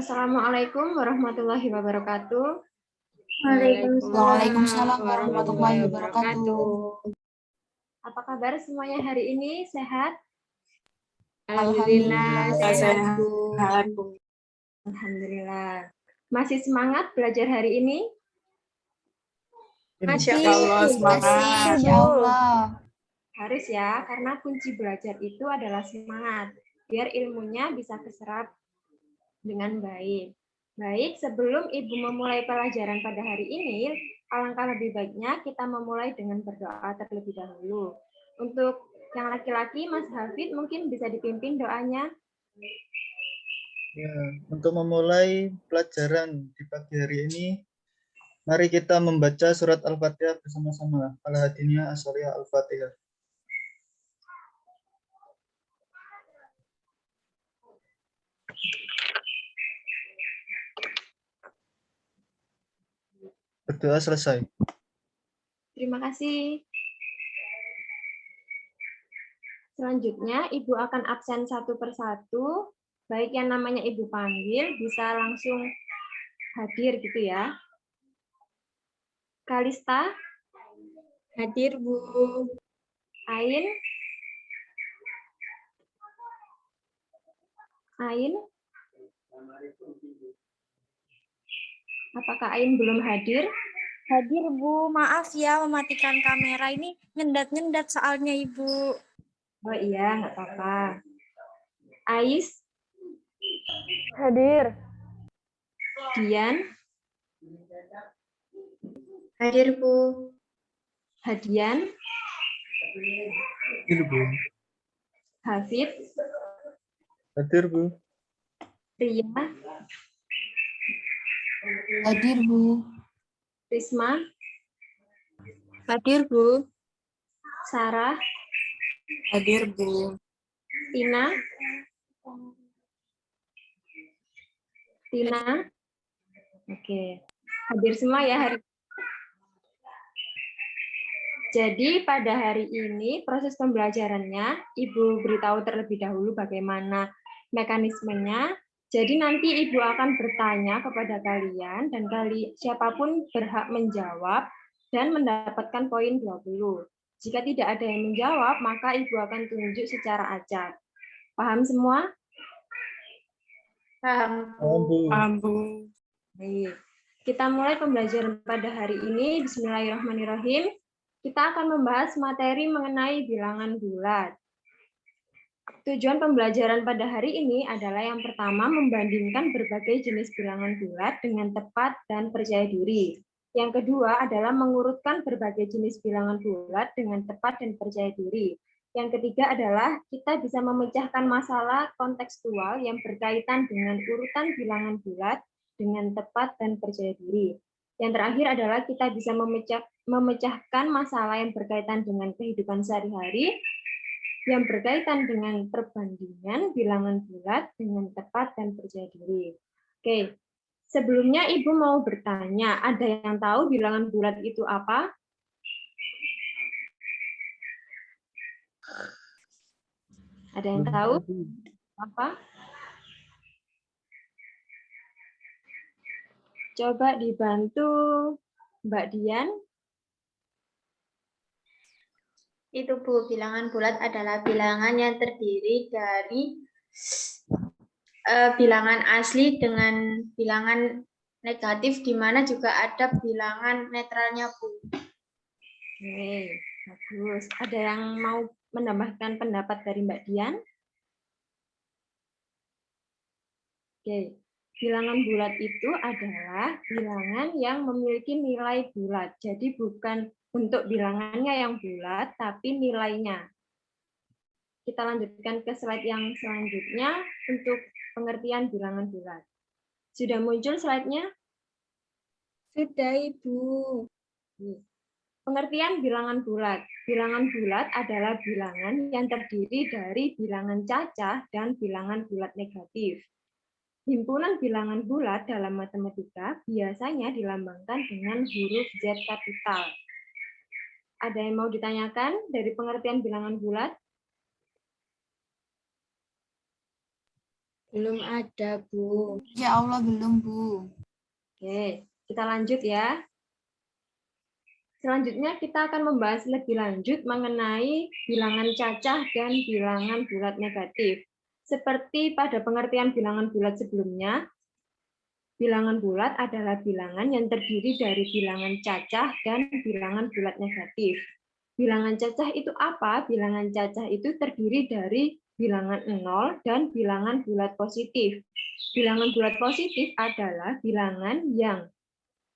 Assalamualaikum warahmatullahi wabarakatuh. Waalaikumsalam warahmatullahi warahmatullahi wabarakatuh. Apa kabar semuanya hari ini? Sehat? Alhamdulillah sehat, Bu. Alhamdulillah. Masih semangat belajar hari ini? Masya Allah, semangat. Masya Allah. Harus ya, karena kunci belajar itu adalah semangat. Biar ilmunya bisa keserap dengan baik. Baik, sebelum Ibu memulai pelajaran pada hari ini, alangkah lebih baiknya kita memulai dengan berdoa terlebih dahulu. Untuk yang laki-laki, Mas Hafid mungkin bisa dipimpin doanya. Ya, untuk memulai pelajaran di pagi hari ini, mari kita membaca surat Al-Fatihah bersama-sama. Al-Hadiniyah As-Salihah Al-Fatihah. Berdoa selesai. Terima kasih. Selanjutnya, Ibu akan absen satu persatu. Baik yang namanya Ibu panggil, bisa langsung hadir gitu ya. Kalista? Hadir, Bu. Ain? Ain? Apakah Ain belum hadir? Hadir, Bu. Maaf ya mematikan kamera ini ngendat-ngendat soalnya, Ibu. Oh iya, nggak apa-apa. Ais? Hadir. Dian? Hadir, Bu. Hadian? Hadir, Bu. Hafid? Hadir, Bu. Ria? Hadir, Bu. Risma? Hadir, Bu. Sarah? Hadir, Bu. Tina? Tina? Oke. Hadir semua ya hari. Jadi pada hari ini proses pembelajarannya Ibu beritahu terlebih dahulu bagaimana mekanismenya. Jadi nanti Ibu akan bertanya kepada kalian dan siapapun berhak menjawab dan mendapatkan poin 20. Jika tidak ada yang menjawab, maka Ibu akan tunjuk secara acak. Paham semua? Paham, Bu. Paham, Bu. Baik. Kita mulai pembelajaran pada hari ini. Bismillahirrahmanirrahim. Kita akan membahas materi mengenai bilangan bulat. Tujuan pembelajaran pada hari ini adalah yang pertama membandingkan berbagai jenis bilangan bulat dengan tepat dan percaya diri. Yang kedua adalah mengurutkan berbagai jenis bilangan bulat dengan tepat dan percaya diri. Yang ketiga adalah kita bisa memecahkan masalah kontekstual yang berkaitan dengan urutan bilangan bulat dengan tepat dan percaya diri. Yang terakhir adalah kita bisa memecahkan masalah yang berkaitan dengan kehidupan sehari-hari, yang berkaitan dengan perbandingan bilangan bulat dengan tepat dan percaya diri. Oke, sebelumnya Ibu mau bertanya, ada yang tahu bilangan bulat itu apa? Ada yang tahu apa? Coba dibantu Mbak Dian. Itu, Bu, bilangan bulat adalah bilangan yang terdiri dari bilangan asli dengan bilangan negatif, di mana juga ada bilangan netralnya, Bu. Oke, bagus. Ada yang mau menambahkan pendapat dari Mbak Dian? Oke, bilangan bulat itu adalah bilangan yang memiliki nilai bulat. Jadi bukan bentuk bilangannya yang bulat, tapi nilainya. Kita lanjutkan ke slide yang selanjutnya untuk pengertian bilangan bulat. Sudah muncul slide-nya? Sudah, Ibu. Pengertian bilangan bulat. Bilangan bulat adalah bilangan yang terdiri dari bilangan cacah dan bilangan bulat negatif. Himpunan bilangan bulat dalam matematika biasanya dilambangkan dengan huruf Z kapital. Ada yang mau ditanyakan dari pengertian bilangan bulat? Belum ada, Bu. Ya Allah, belum, Bu. Oke, kita lanjut ya. Selanjutnya kita akan membahas lebih lanjut mengenai bilangan cacah dan bilangan bulat negatif. Seperti pada pengertian bilangan bulat sebelumnya, bilangan bulat adalah bilangan yang terdiri dari bilangan cacah dan bilangan bulat negatif. Bilangan cacah itu apa? Bilangan cacah itu terdiri dari bilangan 0 dan bilangan bulat positif. Bilangan bulat positif adalah bilangan yang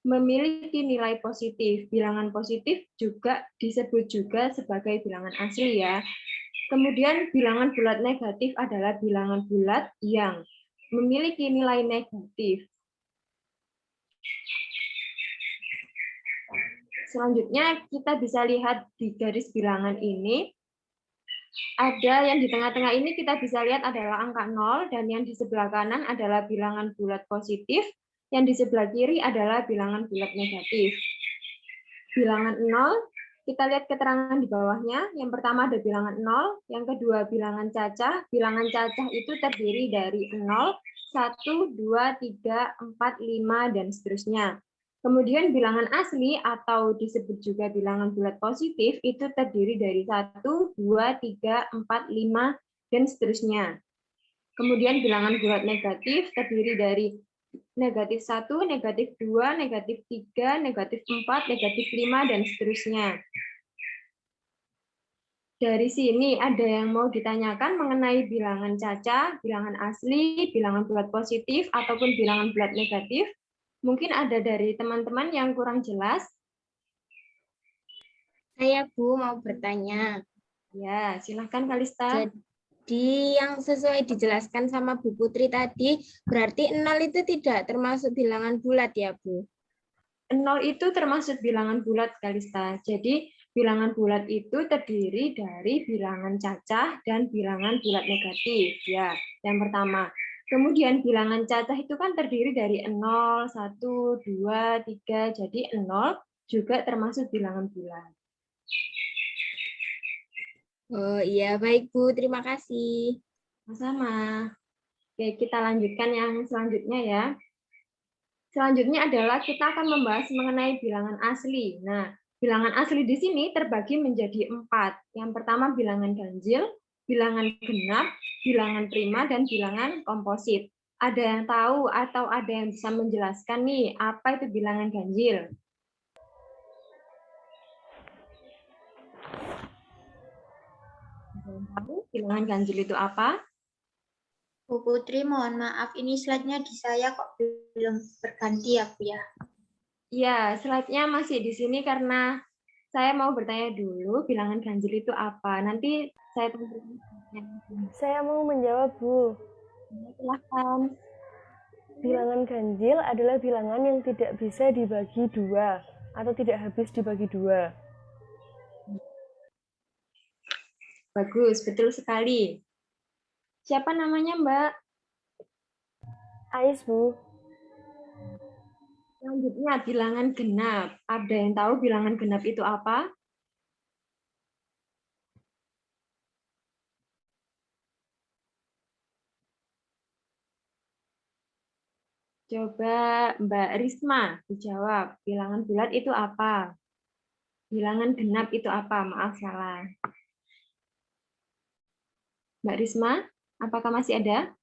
memiliki nilai positif. Bilangan positif juga disebut juga sebagai bilangan asli ya. Kemudian bilangan bulat negatif adalah bilangan bulat yang memiliki nilai negatif. Selanjutnya kita bisa lihat di garis bilangan ini, ada yang di tengah-tengah ini kita bisa lihat adalah angka 0, dan yang di sebelah kanan adalah bilangan bulat positif, yang di sebelah kiri adalah bilangan bulat negatif. Bilangan 0, kita lihat keterangan di bawahnya. Yang pertama ada bilangan 0, yang kedua bilangan cacah. Bilangan cacah itu terdiri dari 0, 1, 2, 3, 4, 5, dan seterusnya. Kemudian bilangan asli atau disebut juga bilangan bulat positif itu terdiri dari 1, 2, 3, 4, 5, dan seterusnya. Kemudian bilangan bulat negatif terdiri dari negatif 1, negatif 2, negatif 3, negatif 4, negatif 5, dan seterusnya. Dari sini ada yang mau ditanyakan mengenai bilangan cacah, bilangan asli, bilangan bulat positif, ataupun bilangan bulat negatif? Mungkin ada dari teman-teman yang kurang jelas? Saya, Bu, mau bertanya. Ya, silahkan Kalista. Jadi yang sesuai dijelaskan sama Bu Putri tadi, berarti 0 itu tidak termasuk bilangan bulat ya, Bu? 0 itu termasuk bilangan bulat, Kalista. Jadi, bilangan bulat itu terdiri dari bilangan cacah dan bilangan bulat negatif. Ya, yang pertama. Kemudian bilangan cacah itu kan terdiri dari 0, 1, 2, 3. Jadi 0 juga termasuk bilangan bulat. Oh iya, baik Bu, terima kasih. Sama-sama. Oke, kita lanjutkan yang selanjutnya ya. Selanjutnya adalah kita akan membahas mengenai bilangan asli. Nah, bilangan asli di sini terbagi menjadi 4. Yang pertama bilangan ganjil, bilangan genap, bilangan prima, dan bilangan komposit. Ada yang tahu atau ada yang bisa menjelaskan nih, apa itu bilangan ganjil? Ada yang tahu bilangan ganjil itu apa? Bu Putri, mohon maaf, ini slide-nya di saya kok belum berganti ya, Bu ya? Iya, slide-nya masih di sini karena saya mau bertanya dulu bilangan ganjil itu apa. Nanti saya tunggu. Saya mau menjawab, Bu. Silahkan. Bilangan ganjil adalah bilangan yang tidak bisa dibagi dua atau tidak habis dibagi dua. Bagus, betul sekali. Siapa namanya, Mbak? Ais, Bu. Selanjutnya, bilangan genap. Ada yang tahu bilangan genap itu apa? Coba Mbak Risma dijawab. Bilangan bulat itu apa? Bilangan genap itu apa? Maaf, salah. Mbak Risma, apakah masih ada?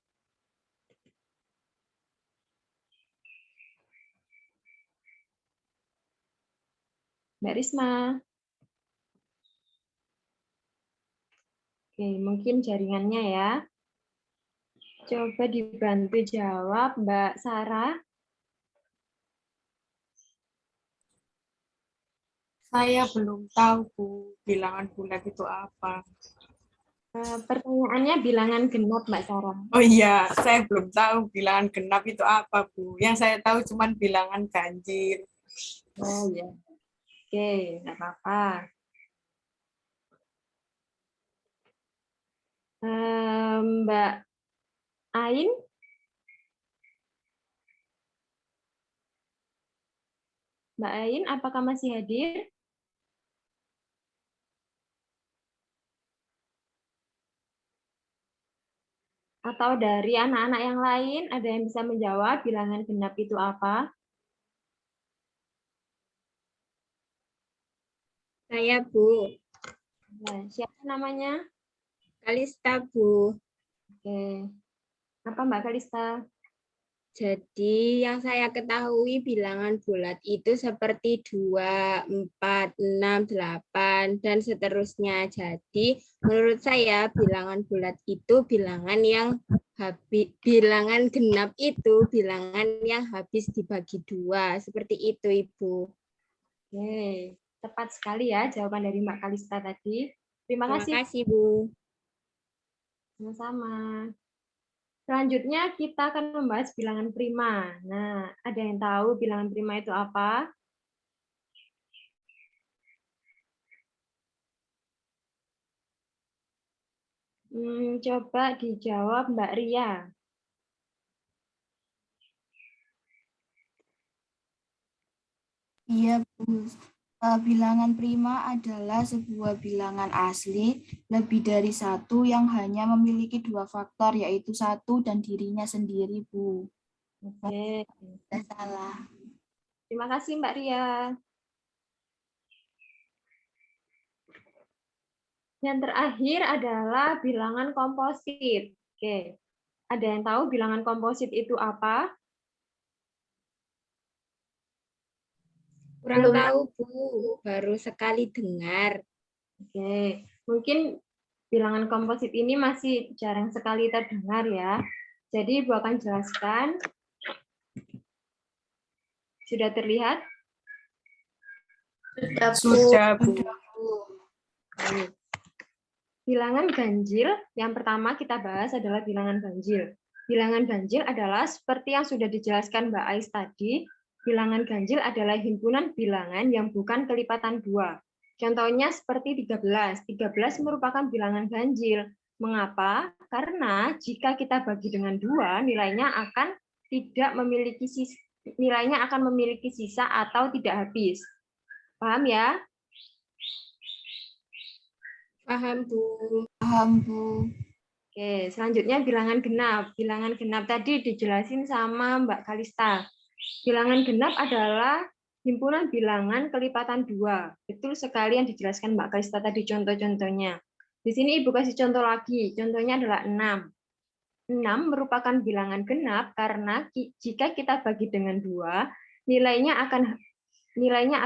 Mbak Risma. Oke, mungkin jaringannya ya. Coba dibantu jawab Mbak Sarah. Saya belum tahu, Bu, bilangan bulat itu apa. Pertanyaannya bilangan genap, Mbak Sarah. Oh iya, saya belum tahu bilangan genap itu apa, Bu. Yang saya tahu cuma bilangan ganjil. Oh ya, oke, nggak apa-apa. Mbak Ain, Mbak Ain, apakah masih hadir? Atau dari anak-anak yang lain, ada yang bisa menjawab bilangan genap itu apa? Saya, Bu. Nah, siapa namanya? Kalista, Bu. Oke. Apa Mbak Kalista? Jadi yang saya ketahui bilangan bulat itu seperti 2, 4, 6, 8, dan seterusnya. Jadi menurut saya bilangan bulat itu bilangan yang bilangan genap itu bilangan yang habis dibagi 2. Seperti itu, Ibu. Oke. Tepat sekali ya jawaban dari Mbak Kalista tadi. Terima Terima kasih. kasih, Bu. Sama-sama. Selanjutnya kita akan membahas bilangan prima. Nah, ada yang tahu bilangan prima itu apa? Coba dijawab Mbak Ria. Iya, Bu. Bilangan prima adalah sebuah bilangan asli lebih dari satu yang hanya memiliki 2 faktor, yaitu 1 dan dirinya sendiri, Bu. Oke. Tidak salah. Terima kasih Mbak Ria. Yang terakhir adalah bilangan komposit. Oke. Ada yang tahu bilangan komposit itu apa? Kurang tahu, Bu. Baru sekali dengar. Oke. Mungkin bilangan komposit ini masih jarang sekali terdengar ya. Jadi Ibu akan jelaskan. Sudah terlihat? Sudah, Bu. Baik. Bilangan ganjil, yang pertama kita bahas adalah bilangan ganjil. Bilangan ganjil adalah seperti yang sudah dijelaskan Mbak Ais tadi, bilangan ganjil adalah himpunan bilangan yang bukan kelipatan 2. Contohnya seperti 13. 13 merupakan bilangan ganjil. Mengapa? Karena jika kita bagi dengan 2, nilainya akan memiliki sisa atau tidak habis. Paham ya? Paham, Bu. Paham, Bu. Oke, selanjutnya bilangan genap. Bilangan genap tadi dijelasin sama Mbak Kalista. Bilangan genap adalah himpunan bilangan kelipatan 2. Betul sekali yang dijelaskan Mbak Kalista tadi contoh-contohnya. Di sini Ibu kasih contoh lagi. Contohnya adalah 6. 6 merupakan bilangan genap karena jika kita bagi dengan 2, nilainya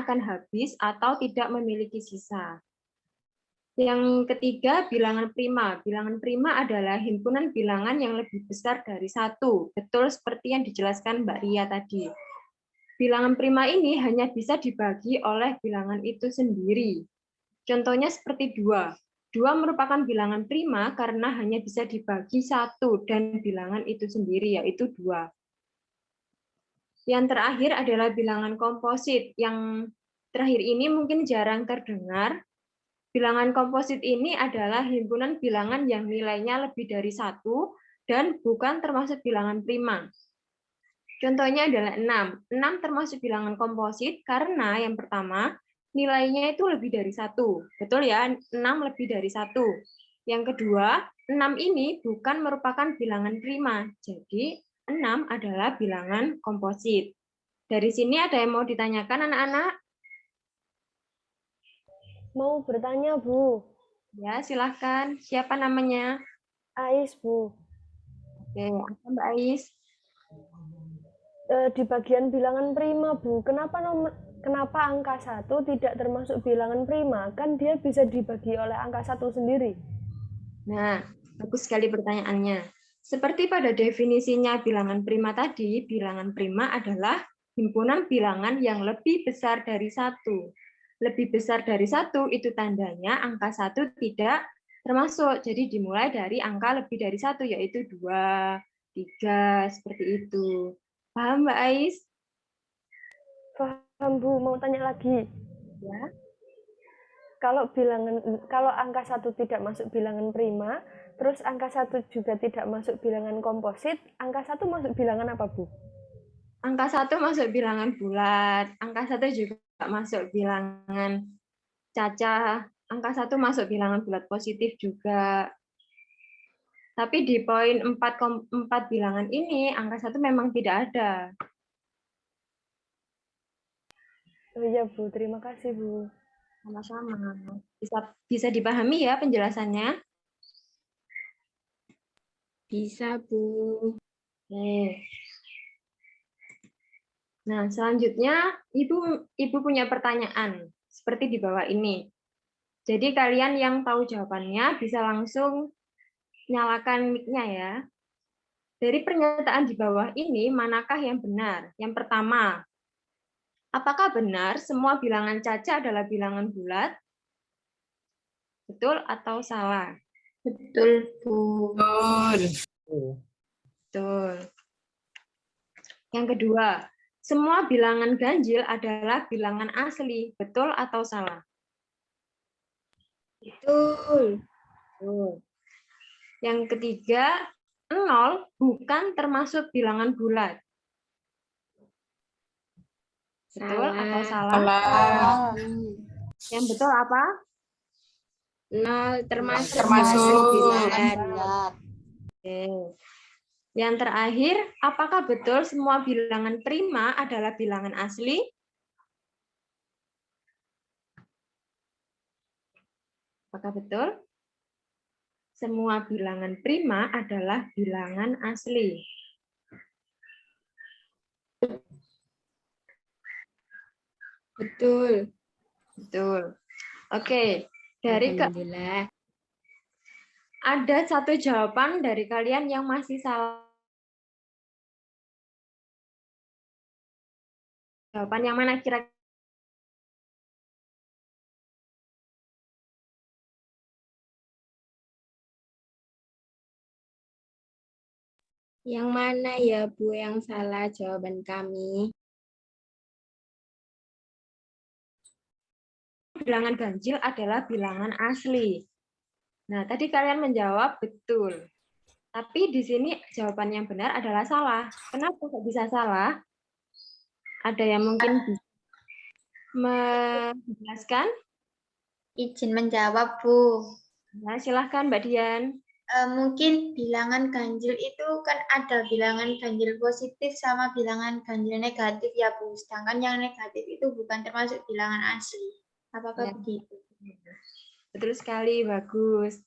akan habis atau tidak memiliki sisa. Yang ketiga, bilangan prima. Bilangan prima adalah himpunan bilangan yang lebih besar dari 1. Betul seperti yang dijelaskan Mbak Ria tadi. Bilangan prima ini hanya bisa dibagi oleh bilangan itu sendiri. Contohnya seperti 2. 2 merupakan bilangan prima karena hanya bisa dibagi 1 dan bilangan itu sendiri, yaitu 2. Yang terakhir adalah bilangan komposit. Yang terakhir ini mungkin jarang terdengar. Bilangan komposit ini adalah himpunan bilangan yang nilainya lebih dari 1 dan bukan termasuk bilangan prima. Contohnya adalah 6. 6 termasuk bilangan komposit karena yang pertama, nilainya itu lebih dari 1. Betul ya, 6 lebih dari 1. Yang kedua, 6 ini bukan merupakan bilangan prima. Jadi, 6 adalah bilangan komposit. Dari sini ada yang mau ditanyakan anak-anak? Mau bertanya, Bu. Ya, silahkan. Siapa namanya? Ais, Bu. Oke, apa Mbak Ais? Di bagian bilangan prima, Bu, kenapa angka 1 tidak termasuk bilangan prima? Kan dia bisa dibagi oleh angka 1 sendiri. Nah, bagus sekali pertanyaannya. Seperti pada definisinya bilangan prima tadi, bilangan prima adalah himpunan bilangan yang lebih besar dari 1. Lebih besar dari 1 itu tandanya angka 1 tidak termasuk. Jadi dimulai dari angka lebih dari 1, yaitu 2, 3, seperti itu. Paham Mbak Ais? Paham, Bu. Mau tanya lagi. Ya. Kalau angka 1 tidak masuk bilangan prima, terus angka 1 juga tidak masuk bilangan komposit, angka 1 masuk bilangan apa, Bu? Angka 1 masuk bilangan bulat, angka 1 juga masuk bilangan cacah, angka 1 masuk bilangan bulat positif juga. Tapi di poin 4 bilangan ini, angka 1 memang tidak ada. Oh iya Bu, terima kasih Bu. Sama-sama. Bisa dipahami ya penjelasannya? Bisa, Bu. Oke. Nah, selanjutnya Ibu punya pertanyaan seperti di bawah ini. Jadi kalian yang tahu jawabannya bisa langsung nyalakan mic-nya ya. Dari pernyataan di bawah ini, manakah yang benar? Yang pertama, apakah benar semua bilangan caca adalah bilangan bulat? Betul atau salah? Betul, Bu. Betul. Betul. Yang kedua, semua bilangan ganjil adalah bilangan asli. Betul atau salah? Betul. Betul. Yang ketiga, 0 bukan termasuk bilangan bulat. Betul atau salah? Salah. Yang betul apa? 0 termasuk Termasuk. bulat. Bulat. Oke. Yang terakhir, apakah betul semua bilangan prima adalah bilangan asli? Apakah betul? Semua bilangan prima adalah bilangan asli. Betul. Betul. Oke, Alhamdulillah. ada satu jawaban dari kalian yang masih salah. Jawaban yang mana kira-kira? Yang mana ya, Bu, yang salah jawaban kami? Bilangan ganjil adalah bilangan asli. Nah, tadi kalian menjawab betul. Tapi di sini jawaban yang benar adalah salah. Kenapa kok bisa salah? Ada yang mungkin bisa menjelaskan? Izin menjawab, Bu. Nah, silahkan Mbak Dian. Mungkin bilangan ganjil itu kan ada bilangan ganjil positif sama bilangan ganjil negatif ya, Bu. Sedangkan yang negatif itu bukan termasuk bilangan asli. Apakah Ya. begitu? Betul sekali, bagus.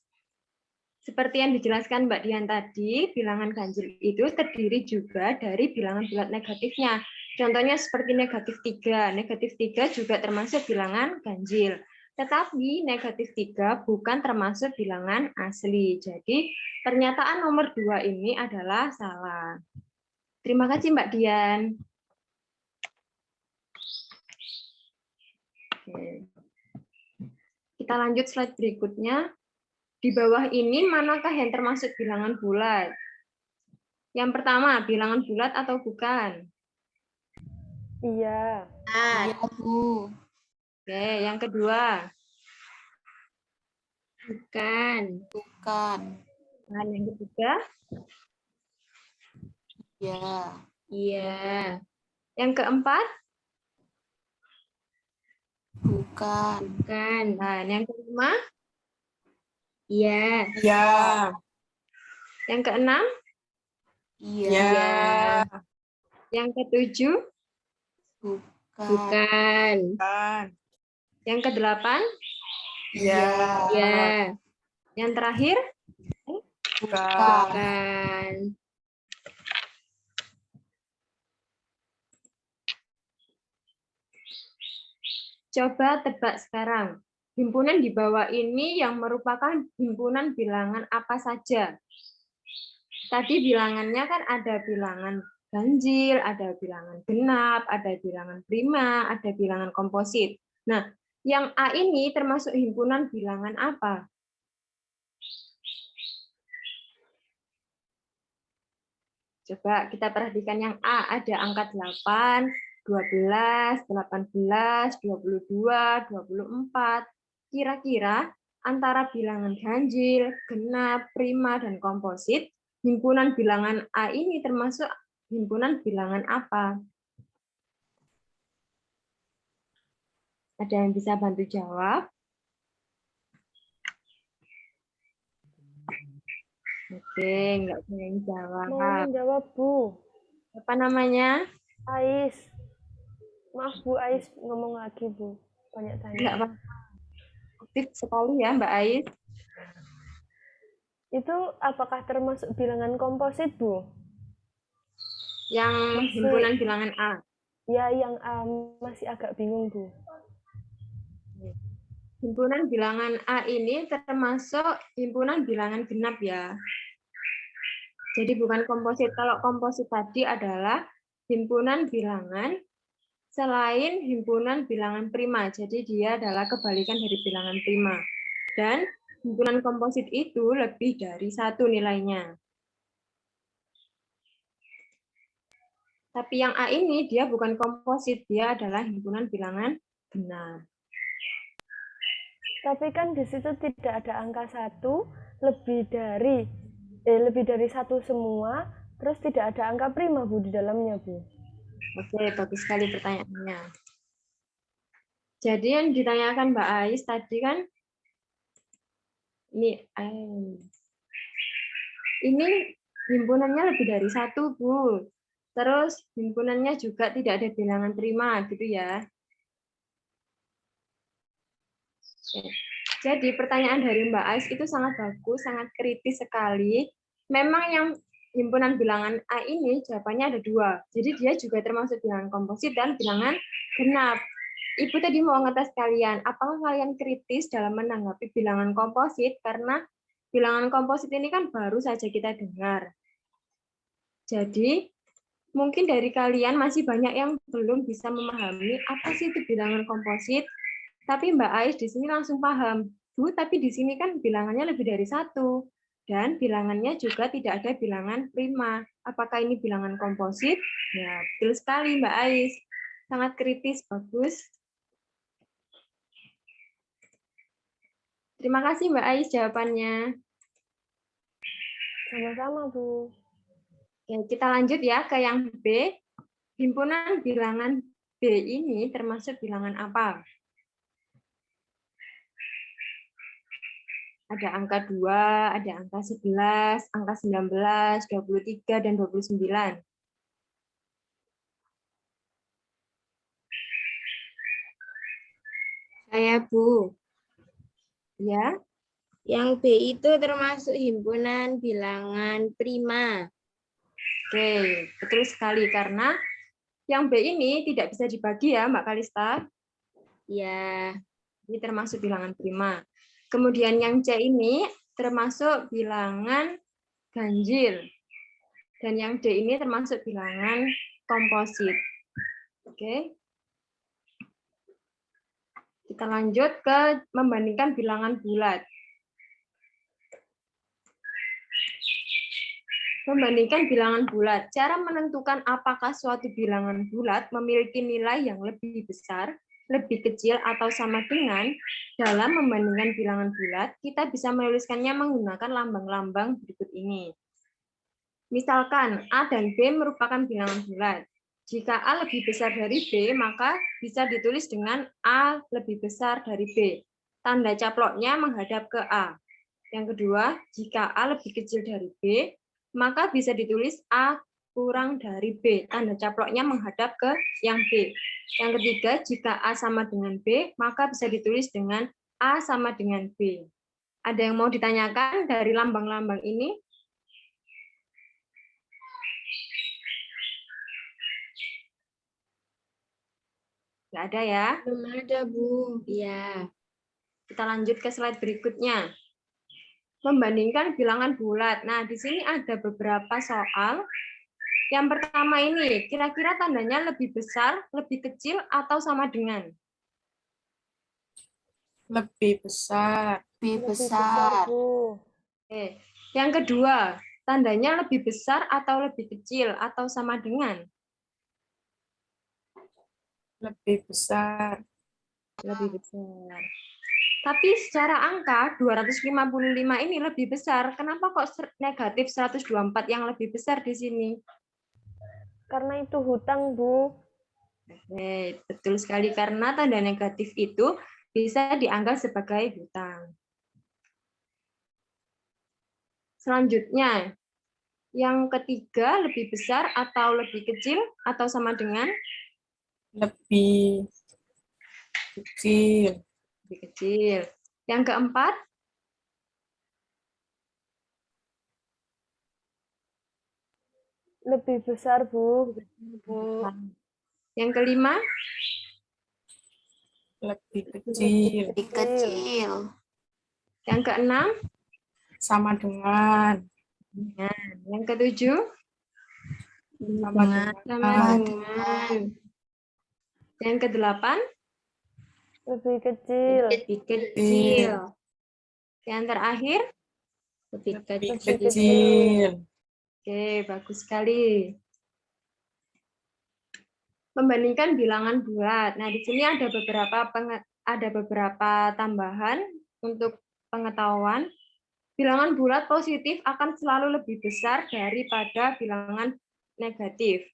Seperti yang dijelaskan Mbak Dian tadi, bilangan ganjil itu terdiri juga dari bilangan bulat negatifnya. Contohnya seperti negatif 3. Negatif 3 juga termasuk bilangan ganjil. Tetapi negatif 3 bukan termasuk bilangan asli. Jadi pernyataan nomor 2 ini adalah salah. Terima kasih Mbak Dian. Oke. Kita lanjut slide berikutnya. Di bawah ini manakah yang termasuk bilangan bulat? Yang pertama, bilangan bulat atau bukan? Iya. Iya, Bu. Oke, yang kedua. Bukan. Bukan. Nah, yang ketiga. Iya. Iya. Yang keempat. Bukan. Bukan. Nah, yang kelima. Iya. Ya. Yang keenam. Iya. Ya. Yang ketujuh. Bukan. Bukan. Bukan. Yang kedelapan. Ya. Iya. Yang terakhir. Bukan. Bukan. Coba tebak sekarang. Himpunan di bawah ini yang merupakan himpunan bilangan apa saja? Tadi bilangannya kan ada bilangan ganjil, ada bilangan genap, ada bilangan prima, ada bilangan komposit. Nah, yang A ini termasuk himpunan bilangan apa? Coba kita perhatikan yang A, ada angka 8, 12, 18, 22, 24. Kira-kira antara bilangan ganjil, genap, prima, dan komposit, himpunan bilangan A ini termasuk himpunan bilangan apa? Ada yang bisa bantu jawab? Oke, nggak ada yang Mau jawab. menjawab, Bu. Apa namanya? Ais. Maaf, Bu Ais ngomong lagi, Bu. Banyak Nggak tanya. apa-apa. Aktif sekali ya, Mbak Ais. Itu apakah termasuk bilangan komposit, Bu? Yang Masih- himpunan bilangan A. Ya, yang masih agak bingung, Bu. Himpunan bilangan A ini termasuk himpunan bilangan genap ya. Jadi bukan komposit. Kalau komposit tadi adalah himpunan bilangan selain himpunan bilangan prima. Jadi dia adalah kebalikan dari bilangan prima. Dan himpunan komposit itu lebih dari 1 nilainya. Tapi yang A ini dia bukan komposit, dia adalah himpunan bilangan genap. Tapi kan di situ tidak ada angka 1 lebih dari 1 semua, terus tidak ada angka prima, Bu, di dalamnya, Bu. Oke, bagus sekali pertanyaannya. Jadi yang ditanyakan Mbak Ais tadi kan, ini himpunannya lebih dari 1, Bu. Terus himpunannya juga tidak ada bilangan prima, gitu ya. Oke. Jadi pertanyaan dari Mbak Ais itu sangat bagus, sangat kritis sekali. Memang yang himpunan bilangan A ini jawabannya ada 2. Jadi dia juga termasuk bilangan komposit dan bilangan genap. Ibu tadi mau ngetes kalian, apakah kalian kritis dalam menanggapi bilangan komposit? Karena bilangan komposit ini kan baru saja kita dengar. Jadi mungkin dari kalian masih banyak yang belum bisa memahami apa sih itu bilangan komposit. Tapi Mbak Ais di sini langsung paham. Bu, tapi di sini kan bilangannya lebih dari 1. Dan bilangannya juga tidak ada bilangan prima. Apakah ini bilangan komposit? Ya, betul sekali Mbak Ais. Sangat kritis, bagus. Terima kasih Mbak Ais jawabannya. Sama-sama, Bu. Oke, kita lanjut ya ke yang B. Himpunan bilangan B ini termasuk bilangan apa? Ada angka 2, ada angka 11, angka 19, 23, dan 29. Saya, Bu. Ya, Yang B itu termasuk himpunan bilangan prima. oke, betul sekali. Karena yang B ini tidak bisa dibagi ya, Mbak Kalista. Ya, Ini termasuk bilangan prima. Kemudian yang C ini termasuk bilangan ganjil. Dan yang D ini termasuk bilangan komposit. Oke. Kita lanjut ke membandingkan bilangan bulat. Membandingkan bilangan bulat. Cara menentukan apakah suatu bilangan bulat memiliki nilai yang lebih besar, lebih kecil, atau sama dengan, dalam membandingkan bilangan bulat, kita bisa menuliskannya menggunakan lambang-lambang berikut ini. Misalkan A dan B merupakan bilangan bulat. Jika A lebih besar dari B, maka bisa ditulis dengan A lebih besar dari B. Tanda caploknya menghadap ke A. Yang kedua, jika A lebih kecil dari B, maka bisa ditulis A kurang dari B. Tanda caploknya menghadap ke yang B. Yang ketiga, jika A sama dengan B, maka bisa ditulis dengan A sama dengan B. Ada yang mau ditanyakan dari lambang-lambang ini? Nggak ada ya? belum ada, Bu. Ya. Kita lanjut ke slide berikutnya. Membandingkan bilangan bulat. Nah, di sini ada beberapa soal. Yang pertama ini, kira-kira tandanya lebih besar, lebih kecil, atau sama dengan? Lebih besar. Lebih Lebih besar. Bu. Oke. Yang kedua, tandanya lebih besar atau lebih kecil, atau sama dengan? Lebih besar. Lebih besar. Tapi secara angka 255 ini lebih besar. Kenapa kok negatif 124 yang lebih besar di sini? Karena itu hutang, Bu. Oke, betul sekali karena tanda negatif itu bisa dianggap sebagai hutang. Selanjutnya, yang ketiga lebih besar atau lebih kecil atau sama dengan? Lebih kecil. Lebih kecil. Yang keempat? Lebih besar, Bu. Yang kelima? Lebih kecil. Lebih kecil. Yang keenam? Sama dengan. Yang ketujuh? Sama dengan. Sama dengan. Yang kedelapan? Lebih kecil. Lebih kecil. Yang terakhir? Lebih Lebih kecil. kecil. Oke, bagus sekali. Membandingkan bilangan bulat. Nah, di sini ada beberapa tambahan untuk pengetahuan. Bilangan bulat positif akan selalu lebih besar daripada bilangan negatif.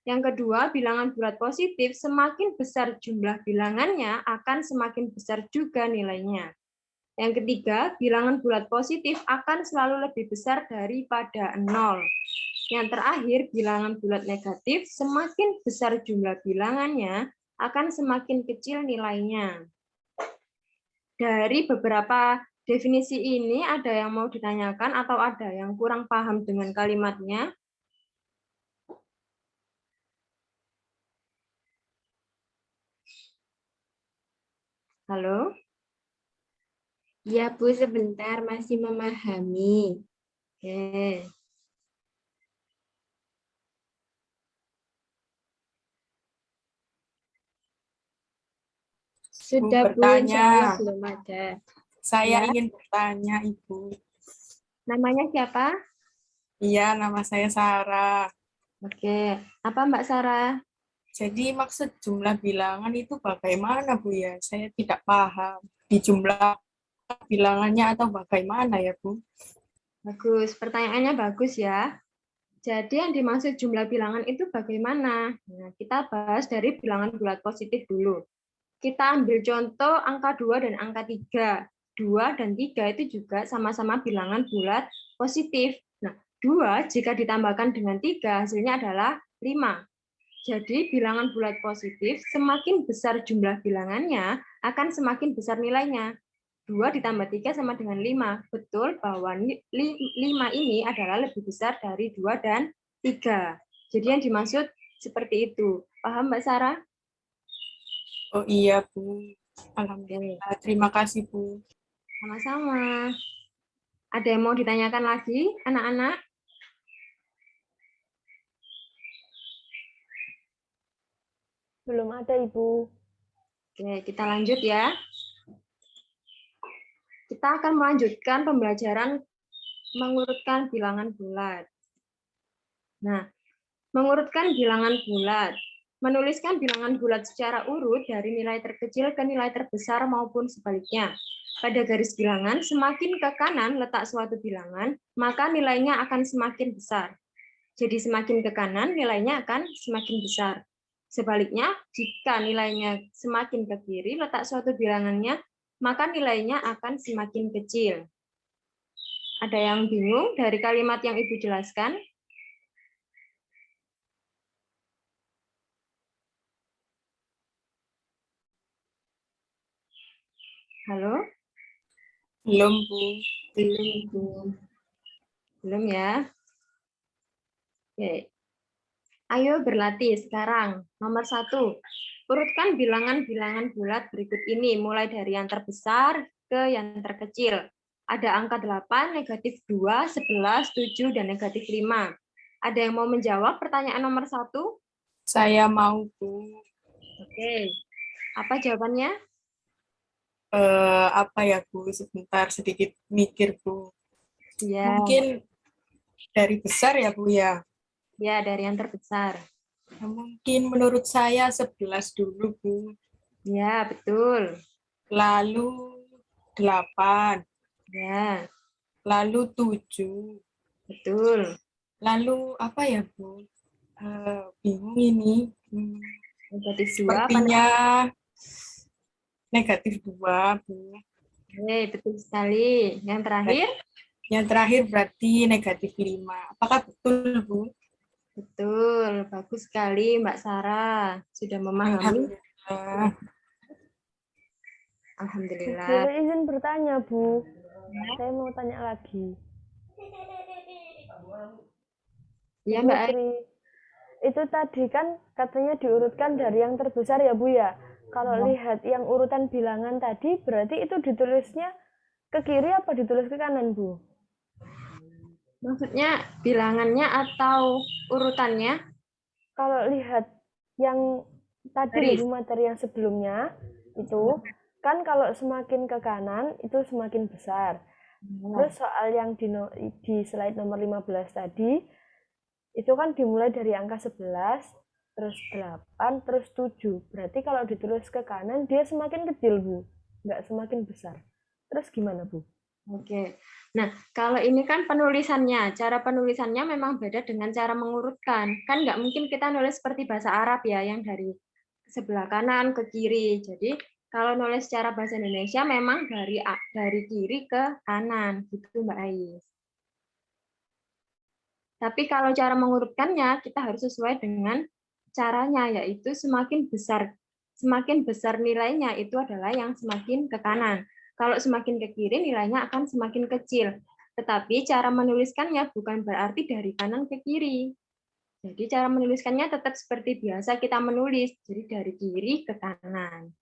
Yang kedua, bilangan bulat positif semakin besar jumlah bilangannya akan semakin besar juga nilainya. Yang ketiga, bilangan bulat positif akan selalu lebih besar daripada 0. Yang terakhir, bilangan bulat negatif semakin besar jumlah bilangannya akan semakin kecil nilainya. Dari beberapa definisi ini, ada yang mau ditanyakan atau ada yang kurang paham dengan kalimatnya? Halo? Ya, Bu, sebentar masih memahami. Oke. Sudah, Bu, insya Allah belum ada. Saya Ya. ingin bertanya, Ibu. Namanya siapa? Iya, nama saya Sarah. Oke. Apa Mbak Sarah? Jadi maksud jumlah bilangan itu bagaimana, Bu ya? Saya tidak paham. Di jumlah bilangannya atau bagaimana ya, Bu? Bagus. Pertanyaannya bagus ya. Jadi yang dimaksud jumlah bilangan itu bagaimana? Nah, kita bahas dari bilangan bulat positif dulu. Kita ambil contoh angka 2 dan angka 3. 2 dan 3 itu juga sama-sama bilangan bulat positif. Nah, 2 jika ditambahkan dengan 3 hasilnya adalah 5. Jadi bilangan bulat positif semakin besar jumlah bilangannya akan semakin besar nilainya. 2 ditambah 3 sama dengan 5. Betul bahwa 5 ini adalah lebih besar dari 2 dan 3. Jadi yang dimaksud seperti itu. Paham Mbak Sarah? Oh iya, Bu. Alhamdulillah. Terima kasih, Bu. Sama-sama. Ada yang mau ditanyakan lagi, anak-anak? Belum ada, Ibu. Oke, kita lanjut ya. Kita akan melanjutkan pembelajaran mengurutkan bilangan bulat. Nah, mengurutkan bilangan bulat. Menuliskan bilangan bulat secara urut dari nilai terkecil ke nilai terbesar maupun sebaliknya. Pada garis bilangan, semakin ke kanan letak suatu bilangan, maka nilainya akan semakin besar. Jadi semakin ke kanan, nilainya akan semakin besar. Sebaliknya, jika nilainya semakin ke kiri letak suatu bilangannya, maka nilainya akan semakin kecil. Ada yang bingung dari kalimat yang Ibu jelaskan? Halo? Belum, Bu. Belum, Bu. Belum ya? Oke. Ayo berlatih sekarang. Nomor 1. Urutkan bilangan-bilangan bulat berikut ini, mulai dari yang terbesar ke yang terkecil. Ada angka 8, negatif 2, 11, 7, dan negatif 5. Ada yang mau menjawab pertanyaan nomor 1? Saya mau, Bu. Oke. Apa jawabannya? Apa ya, Bu? Sebentar, sedikit mikir, Bu. Ya. Mungkin dari besar ya, Bu ya? Ya, dari yang terbesar. Mungkin menurut saya 11 dulu, Bu. Ya, betul. Lalu 8. Ya, Lalu 7. betul. Lalu apa ya, Bu? Bingung ini. Negatif 2 Sepertinya negatif 2, Bu. Oke, betul sekali. Yang terakhir? Yang terakhir berarti negatif 5. Apakah betul, Bu? Betul, bagus sekali Mbak Sarah. Sudah memahami. Alhamdulillah. Alhamdulillah. Boleh izin bertanya, Bu? Saya mau tanya lagi. Iya Bu Mbak Ai. Tri, itu tadi kan katanya diurutkan dari yang terbesar ya, Bu ya? Kalau lihat yang urutan bilangan tadi, berarti itu ditulisnya ke kiri apa ditulis ke kanan, Bu? Maksudnya bilangannya atau urutannya? Kalau lihat yang tadi Garis. loh, Bu, materi yang sebelumnya, itu kan kalau semakin ke kanan, itu semakin besar. Terus soal yang di slide nomor 15 tadi, itu kan dimulai dari angka 11, terus 8, terus 7. Berarti kalau ditulis ke kanan, dia semakin kecil, Bu. Nggak semakin besar. Terus gimana, Bu? Oke. Nah, kalau ini kan penulisannya. Cara penulisannya memang beda dengan cara mengurutkan. Kan nggak mungkin kita nulis seperti bahasa Arab ya, yang dari sebelah kanan ke kiri. Jadi, kalau nulis secara bahasa Indonesia memang dari kiri ke kanan, gitu Mbak Ais. Tapi kalau cara mengurutkannya, kita harus sesuai dengan caranya, yaitu semakin besar nilainya itu adalah yang semakin ke kanan. Kalau semakin ke kiri, nilainya akan semakin kecil. Tetapi cara menuliskannya bukan berarti dari kanan ke kiri. Jadi cara menuliskannya tetap seperti biasa kita menulis, jadi dari kiri ke kanan.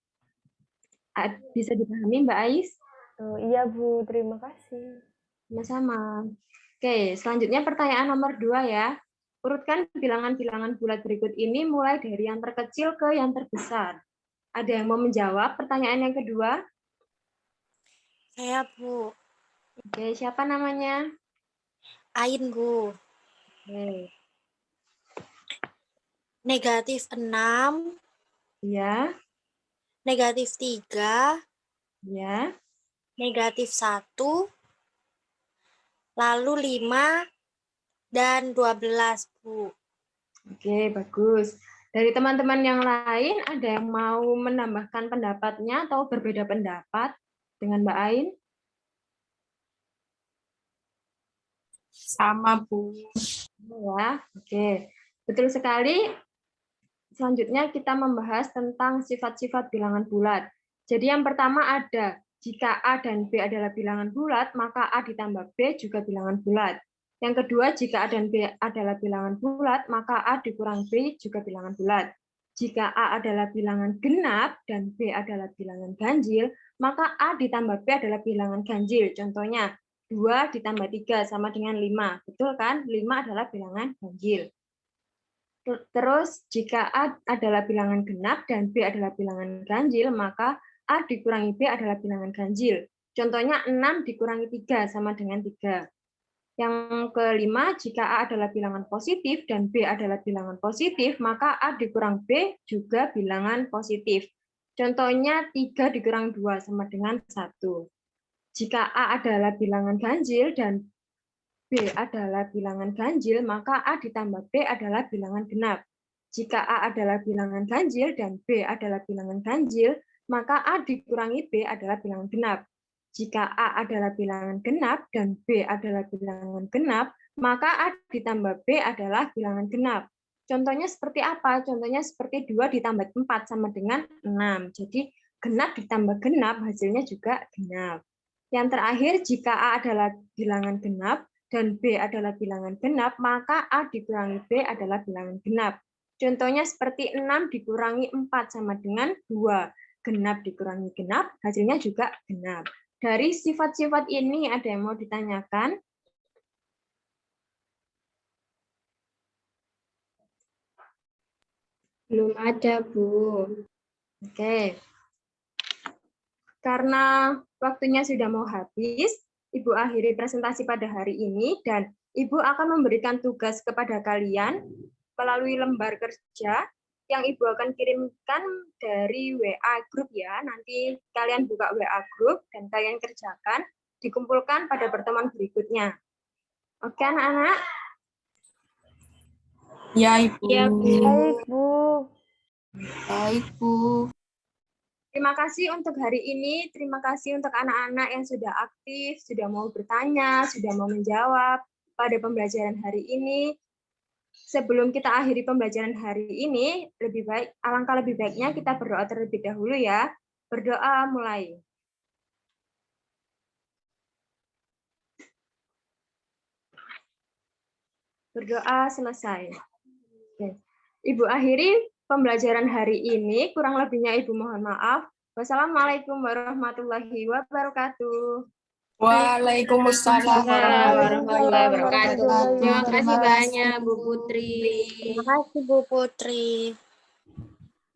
Bisa dipahami Mbak Ais? Oh, iya, Bu. Terima kasih. Sama-sama. Oke, selanjutnya pertanyaan nomor 2 ya. Urutkan bilangan-bilangan bulat berikut ini mulai dari yang terkecil ke yang terbesar. Ada yang mau menjawab pertanyaan yang kedua? Saya, Bu. Oke, siapa namanya? Ain, Bu. Oke. Negatif 6, Ya, negatif 3, ya. negatif 1, lalu 5, dan 12, Bu. Oke, bagus. Dari teman-teman yang lain, ada yang mau menambahkan pendapatnya atau berbeda pendapat dengan Mbak Ain? Sama, Bu. Ya, oke. Betul sekali. Selanjutnya kita membahas tentang sifat-sifat bilangan bulat. Jadi yang pertama ada, jika A dan B adalah bilangan bulat, maka A ditambah B juga bilangan bulat. Yang kedua, jika A dan B adalah bilangan bulat, maka A dikurang B juga bilangan bulat. Jika A adalah bilangan genap dan B adalah bilangan ganjil, maka A ditambah B adalah bilangan ganjil. Contohnya, 2 ditambah 3 sama dengan 5. Betul kan? 5 adalah bilangan ganjil. Terus jika A adalah bilangan genap dan B adalah bilangan ganjil, maka A dikurangi B adalah bilangan ganjil. Contohnya 6 dikurangi 3 sama dengan 3. Yang kelima, jika A adalah bilangan positif dan B adalah bilangan positif, maka A dikurang B juga bilangan positif. Contohnya 3 dikurang 2 sama dengan 1. Jika A adalah bilangan ganjil dan B adalah bilangan ganjil, maka A ditambah B adalah bilangan genap. Jika A adalah bilangan ganjil dan B adalah bilangan ganjil, maka A dikurangi B adalah bilangan genap. Jika A adalah bilangan genap dan B adalah bilangan genap, maka A ditambah B adalah bilangan genap. Contohnya seperti apa? Contohnya seperti 2 ditambah 4 sama dengan 6. Jadi genap ditambah genap hasilnya juga genap. Yang terakhir, jika A adalah bilangan genap dan B adalah bilangan genap, maka A dikurangi B adalah bilangan genap. Contohnya seperti 6 dikurangi 4 sama dengan 2. Genap dikurangi genap, hasilnya juga genap. Dari sifat-sifat ini ada yang mau ditanyakan? Belum ada, Bu. Oke. Karena waktunya sudah mau habis, Ibu akhiri presentasi pada hari ini dan Ibu akan memberikan tugas kepada kalian melalui lembar kerja yang Ibu akan kirimkan dari WA Group ya. Nanti kalian buka WA Group dan kalian kerjakan, dikumpulkan pada pertemuan berikutnya. Oke anak-anak? Ya, Ibu. Ya, Bu. Baik, Bu. Baik, Bu. Terima kasih untuk hari ini. Terima kasih untuk anak-anak yang sudah aktif, sudah mau bertanya, sudah mau menjawab pada pembelajaran hari ini. Sebelum kita akhiri pembelajaran hari ini, alangkah lebih baiknya kita berdoa terlebih dahulu ya. Berdoa mulai. Berdoa selesai. Ibu akhiri pembelajaran hari ini, kurang lebihnya Ibu mohon maaf. Wassalamualaikum warahmatullahi wabarakatuh. Waalaikumsalam warahmatullahi wabarakatuh. Terima kasih Terima kasih. banyak Bu Putri. Terima kasih Bu Putri.